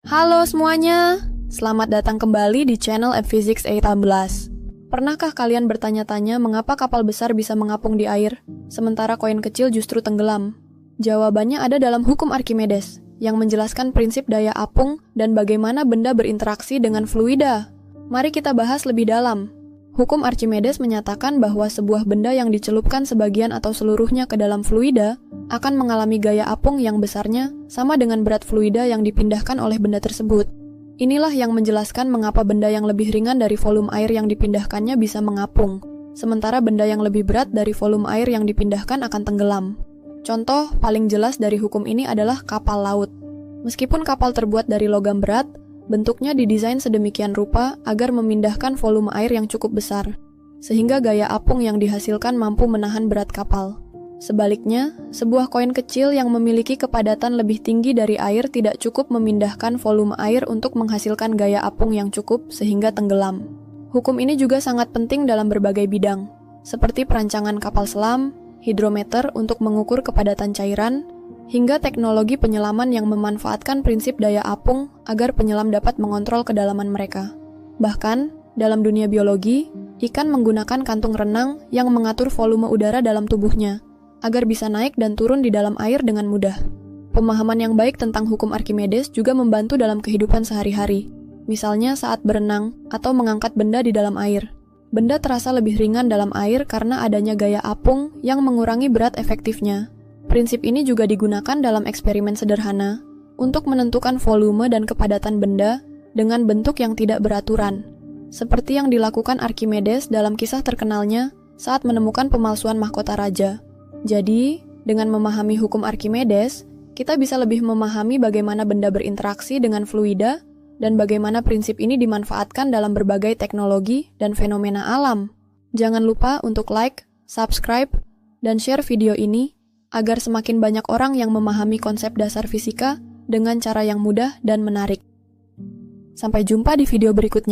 Halo semuanya, selamat datang kembali di channel Physics 18. Pernahkah kalian bertanya-tanya mengapa kapal besar bisa mengapung di air, sementara koin kecil justru tenggelam? Jawabannya ada dalam hukum Archimedes, yang menjelaskan prinsip daya apung dan bagaimana benda berinteraksi dengan fluida. Mari kita bahas lebih dalam. Hukum Archimedes menyatakan bahwa sebuah benda yang dicelupkan sebagian atau seluruhnya ke dalam fluida akan mengalami gaya apung yang besarnya sama dengan berat fluida yang dipindahkan oleh benda tersebut. Inilah yang menjelaskan mengapa benda yang lebih ringan dari volume air yang dipindahkannya bisa mengapung, sementara benda yang lebih berat dari volume air yang dipindahkan akan tenggelam. Contoh paling jelas dari hukum ini adalah kapal laut. Meskipun kapal terbuat dari logam berat, bentuknya didesain sedemikian rupa agar memindahkan volume air yang cukup besar, sehingga gaya apung yang dihasilkan mampu menahan berat kapal. Sebaliknya, sebuah koin kecil yang memiliki kepadatan lebih tinggi dari air tidak cukup memindahkan volume air untuk menghasilkan gaya apung yang cukup sehingga tenggelam. Hukum ini juga sangat penting dalam berbagai bidang, seperti perancangan kapal selam, hidrometer untuk mengukur kepadatan cairan, hingga teknologi penyelaman yang memanfaatkan prinsip daya apung agar penyelam dapat mengontrol kedalaman mereka. Bahkan, dalam dunia biologi, ikan menggunakan kantung renang yang mengatur volume udara dalam tubuhnya, agar bisa naik dan turun di dalam air dengan mudah. Pemahaman yang baik tentang hukum Archimedes juga membantu dalam kehidupan sehari-hari, misalnya saat berenang atau mengangkat benda di dalam air. Benda terasa lebih ringan dalam air karena adanya gaya apung yang mengurangi berat efektifnya. Prinsip ini juga digunakan dalam eksperimen sederhana untuk menentukan volume dan kepadatan benda dengan bentuk yang tidak beraturan, seperti yang dilakukan Archimedes dalam kisah terkenalnya saat menemukan pemalsuan mahkota raja. Jadi, dengan memahami hukum Archimedes, kita bisa lebih memahami bagaimana benda berinteraksi dengan fluida dan bagaimana prinsip ini dimanfaatkan dalam berbagai teknologi dan fenomena alam. Jangan lupa untuk like, subscribe, dan share video ini agar semakin banyak orang yang memahami konsep dasar fisika dengan cara yang mudah dan menarik. Sampai jumpa di video berikutnya.